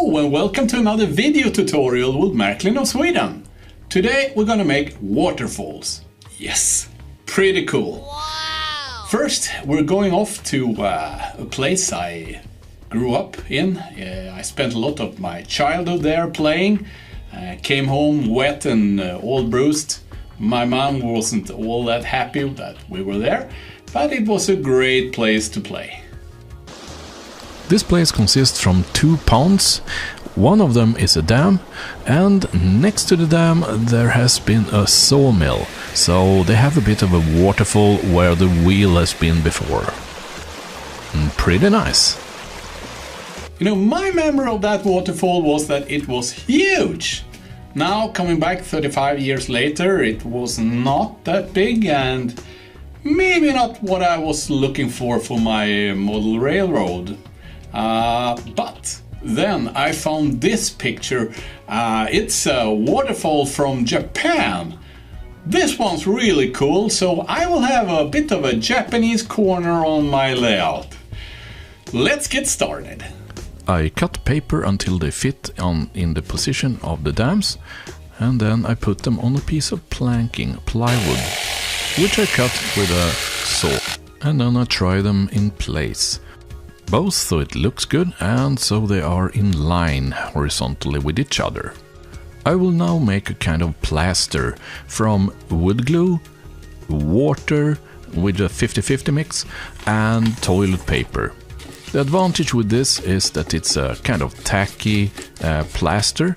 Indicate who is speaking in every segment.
Speaker 1: Hello and welcome to another video tutorial with Märklin of Sweden. Today we're gonna make waterfalls. Yes, pretty cool. Wow. First we're going off to a place I grew up in. I spent a lot of my childhood there playing. Came home wet and all bruised. My mom wasn't all that happy that we were there, but it was a great place to play.
Speaker 2: This place consists from 2 ponds. One of them is a dam, and next to the dam there has been a sawmill, so they have a bit of a waterfall where the wheel has been before. Pretty nice.
Speaker 1: You know, my memory of that waterfall was that it was huge. Now, coming back 35 years later, it was not that big and maybe not what I was looking for my model railroad. But then I found this picture. It's a waterfall from Japan. This one's really cool, so I will have a bit of a Japanese corner on my layout. Let's get started.
Speaker 2: I cut paper until they fit in the position of the dams, and then I put them on a piece of planking, plywood, which I cut with a saw, and then I try them in place. Both so it looks good and so they are in line horizontally with each other. I will now make a kind of plaster from wood glue, water with a 50-50 mix, and toilet paper. The advantage with this is that it's a kind of tacky plaster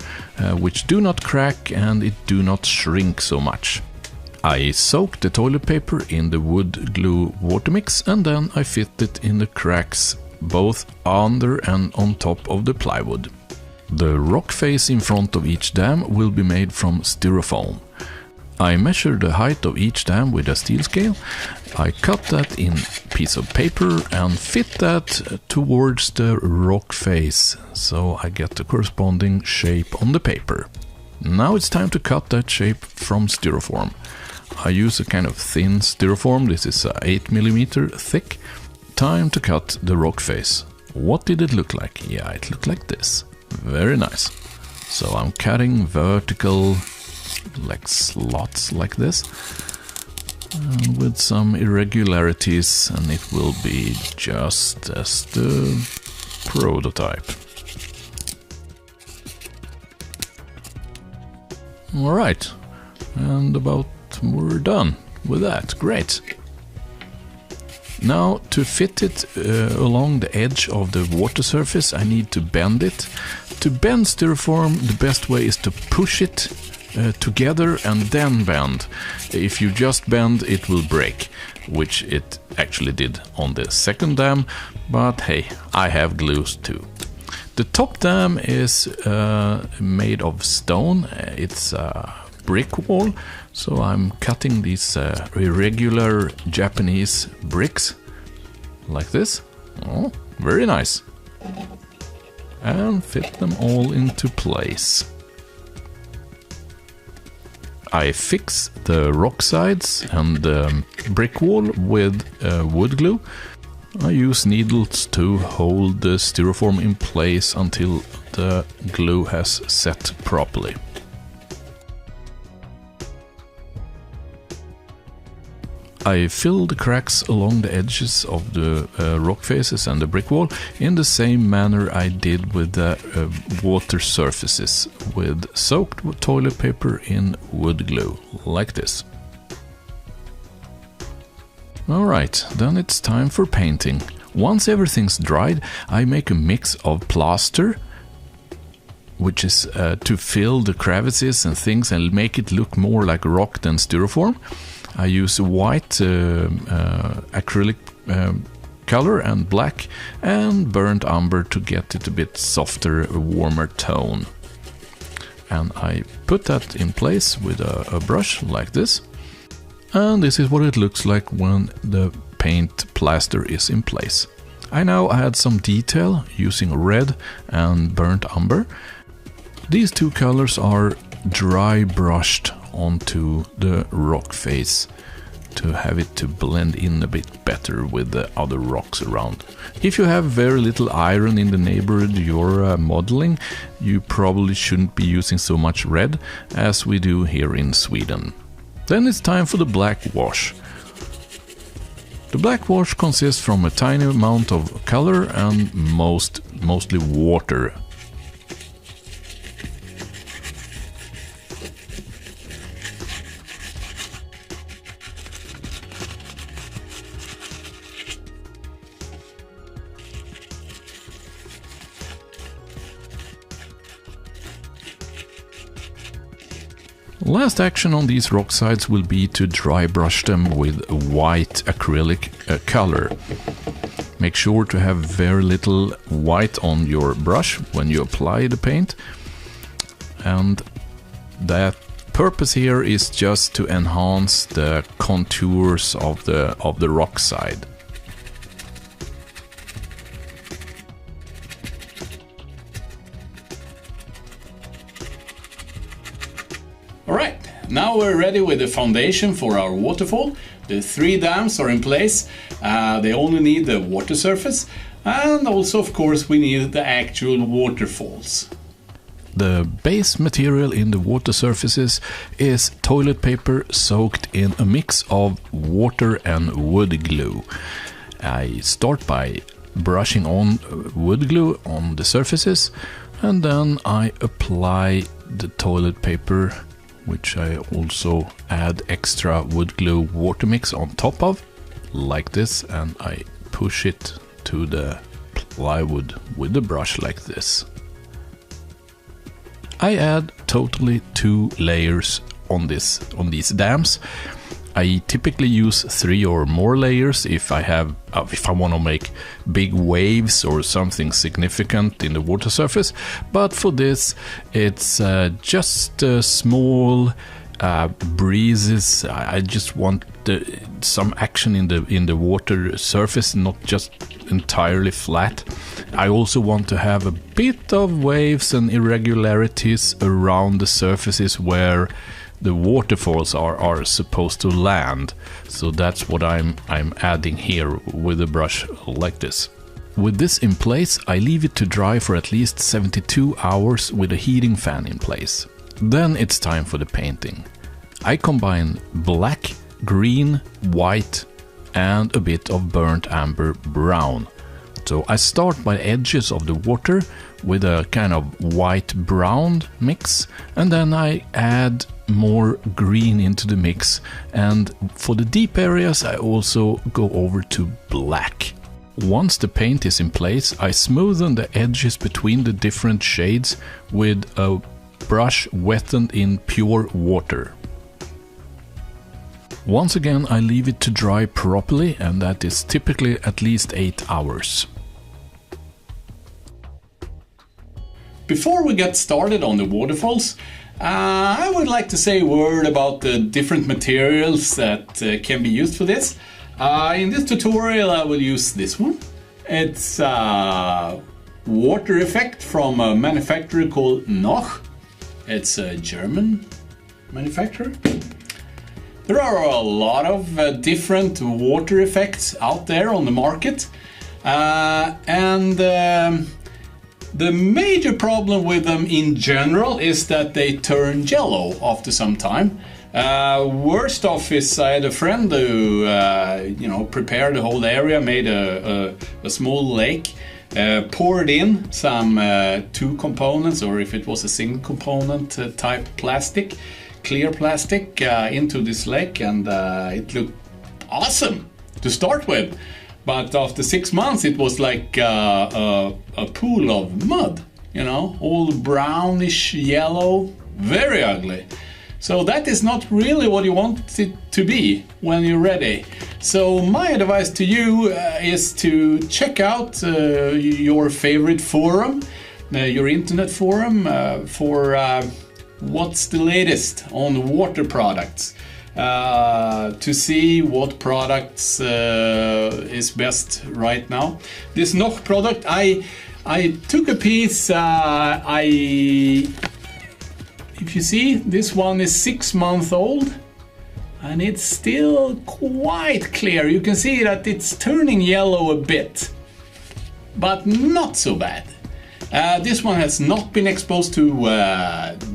Speaker 2: which do not crack and it do not shrink so much. I soaked the toilet paper in the wood glue water mix and then I fit it in the cracks both under and on top of the plywood. The rock face in front of each dam will be made from styrofoam. I measure the height of each dam with a steel scale. I cut that in piece of paper and fit that towards the rock face, so I get the corresponding shape on the paper. Now it's time to cut that shape from styrofoam. I use a kind of thin styrofoam. This is 8mm thick. Time to cut the rock face. What did it look like? Yeah, it looked like this. Very nice. So I'm cutting vertical like slots like this with some irregularities, and it will be just as the prototype. Alright, and about we're done with that. Great. Now, to fit it along the edge of the water surface, I need to bend it. To bend styrofoam, the best way is to push it together and then bend. If you just bend, it will break, which it actually did on the second dam, but hey, I have glues too. The top dam is made of stone. It's a brick wall, so I'm cutting these irregular Japanese bricks like this. Oh, very nice. And fit them all into place. I fix the rock sides and the brick wall with wood glue. I use needles to hold the styrofoam in place until the glue has set properly. I fill the cracks along the edges of the rock faces and the brick wall in the same manner I did with the water surfaces, with soaked toilet paper in wood glue, like this. Alright, then it's time for painting. Once everything's dried, I make a mix of plaster, which is to fill the crevices and things and make it look more like rock than styrofoam. I use white acrylic color and black and burnt umber to get it a bit softer, a warmer tone. And I put that in place with a brush like this. And this is what it looks like when the paint plaster is in place. I now add some detail using red and burnt umber. These two colors are dry brushed onto the rock face. to have it to blend in a bit better with the other rocks around. If you have very little iron in the neighborhood you're modeling, you probably shouldn't be using so much red as we do here in Sweden. Then it's time for the black wash. The black wash consists from a tiny amount of color and mostly water. Last action on these rock sides will be to dry brush them with white acrylic color. Make sure to have very little white on your brush when you apply the paint, and that purpose here is just to enhance the contours of the rock side.
Speaker 1: Alright, now we're ready with the foundation for our waterfall. The 3 dams are in place. They only need the water surface, and also of course we need the actual waterfalls.
Speaker 2: The base material in the water surfaces is toilet paper soaked in a mix of water and wood glue. I start by brushing on wood glue on the surfaces, and then I apply the toilet paper, which I also add extra wood glue water mix on top of, like this, and I push it to the plywood with the brush like this. I add totally 2 layers on these dams. I typically use 3 or more layers if I want to make big waves or something significant in the water surface, but for this it's just small breezes. I just want some action in the water surface, not just entirely flat. I also want to have a bit of waves and irregularities around the surfaces where the waterfalls are supposed to land. So that's what I'm adding here with a brush like this. With this in place, I leave it to dry for at least 72 hours with a heating fan in place. Then it's time for the painting. I combine black, green, white and a bit of burnt amber brown. So I start by the edges of the water with a kind of white-brown mix, and then I add more green into the mix, and for the deep areas I also go over to black. Once the paint is in place, I smoothen the edges between the different shades with a brush wetted in pure water. Once again I leave it to dry properly, and that is typically at least 8 hours.
Speaker 1: Before we get started on the waterfalls, I would like to say a word about the different materials that can be used for this. In this tutorial I will use this one. It's a water effect from a manufacturer called Noch. It's a German manufacturer. There are a lot of different water effects out there on the market, the major problem with them in general is that they turn yellow after some time. Worst off is I had a friend who prepared the whole area, made a small lake, poured in some 2 components, or if it was a single component type plastic, clear plastic, into this lake, and it looked awesome to start with. But after 6 months it was like a pool of mud, all brownish yellow, very ugly. So that is not really what you want it to be when you're ready. So my advice to you is to check out your favorite forum, your internet forum, for what's the latest on water products. To see what products is best right now. This Noch product, I took a piece. If you see, this one is 6 months old. And it's still quite clear. You can see that it's turning yellow a bit, but not so bad. This one has not been exposed to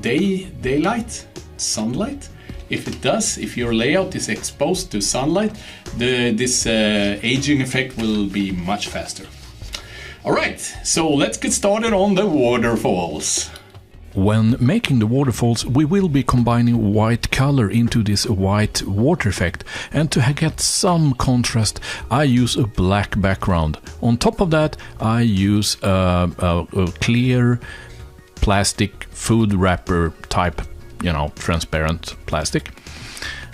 Speaker 1: daylight, sunlight. If it does, if your layout is exposed to sunlight, this aging effect will be much faster. Alright, so let's get started on the waterfalls.
Speaker 2: When making the waterfalls, we will be combining white color into this white water effect, and to get some contrast I use a black background. On top of that I use a clear plastic food wrapper type, transparent plastic,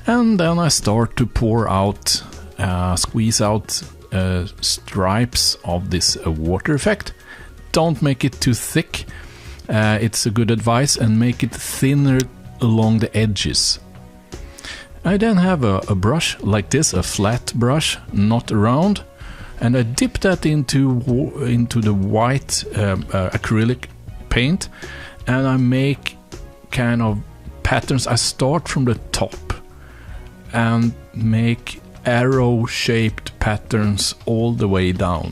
Speaker 2: and then I start to pour out, squeeze out stripes of this water effect. Don't make it too thick. It's a good advice, and make it thinner along the edges. I then have a brush like this, a flat brush, not round, and I dip that into the white acrylic paint, and I make kind of patterns. I start from the top and make arrow-shaped patterns all the way down.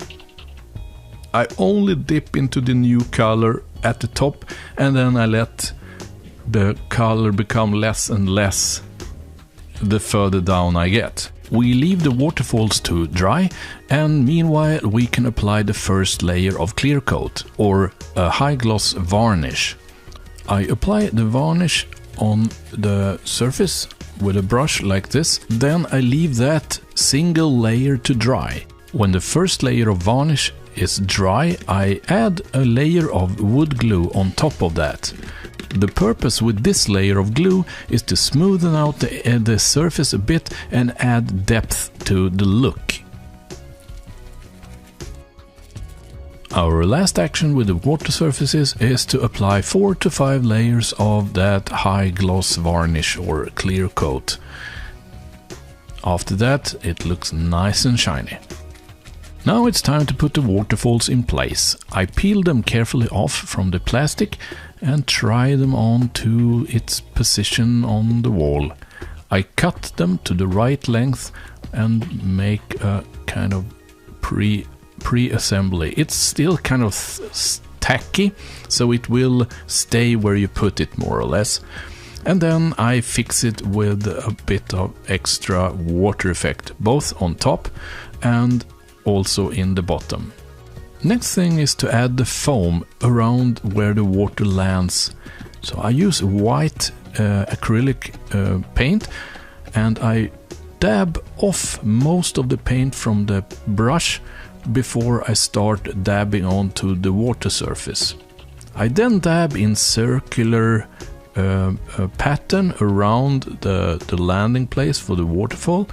Speaker 2: I only dip into the new color at the top, and then I let the color become less and less the further down I get. We leave the waterfalls to dry, and meanwhile we can apply the first layer of clear coat, or a high gloss varnish. I apply the varnish on the surface with a brush like this, then I leave that single layer to dry. When the first layer of varnish is dry, I add a layer of wood glue on top of that. The purpose with this layer of glue is to smoothen out the surface a bit and add depth to the look. Our last action with the water surfaces is to apply 4 to 5 layers of that high gloss varnish or clear coat. After that it looks nice and shiny. Now it's time to put the waterfalls in place. I peel them carefully off from the plastic and try them on to its position on the wall. I cut them to the right length and make a kind of pre-assembly. It's still kind of tacky, so it will stay where you put it more or less. And then I fix it with a bit of extra water effect, both on top and also in the bottom. Next thing is to add the foam around where the water lands. So I use white acrylic paint, and I dab off most of the paint from the brush before I start dabbing onto the water surface. I then dab in circular pattern around the landing place for the waterfall.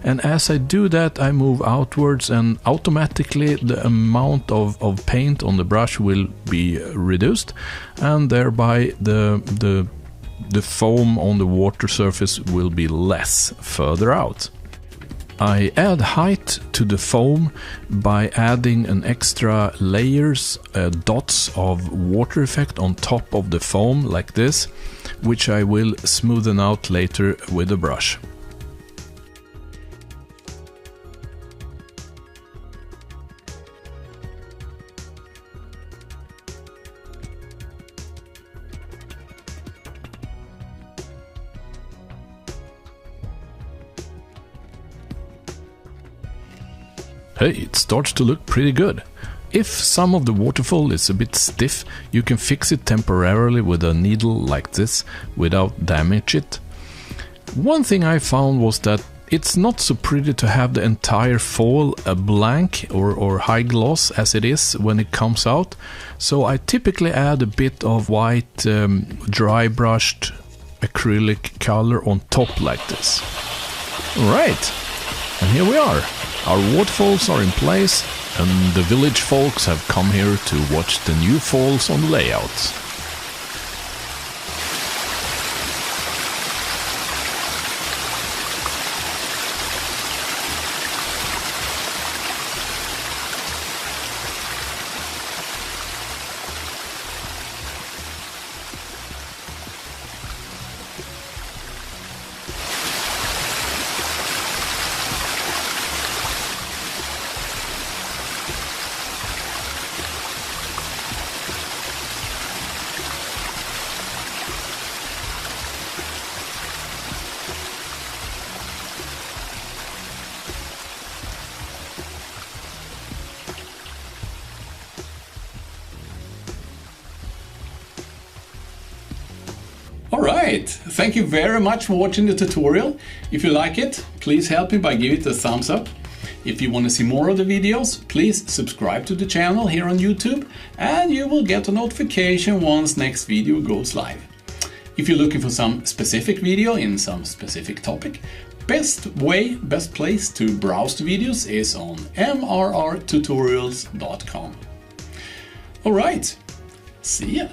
Speaker 2: And as I do that, I move outwards, and automatically the amount of paint on the brush will be reduced, and thereby the foam on the water surface will be less further out. I add height to the foam by adding an extra layers, dots of water effect on top of the foam like this, which I will smoothen out later with a brush. Hey, it starts to look pretty good. If some of the waterfall is a bit stiff, you can fix it temporarily with a needle like this without damage it. One thing I found was that it's not so pretty to have the entire fall a blank or high gloss as it is when it comes out, so I typically add a bit of white dry brushed acrylic color on top like this. Alright, and here we are. Our waterfalls are in place, and the village folks have come here to watch the new falls on the layouts.
Speaker 1: Alright, thank you very much for watching the tutorial. If you like it, please help me by giving it a thumbs up. If you want to see more of the videos, please subscribe to the channel here on YouTube and you will get a notification once next video goes live. If you're looking for some specific video in some specific topic, best place to browse the videos is on mrrtutorials.com. Alright, see ya!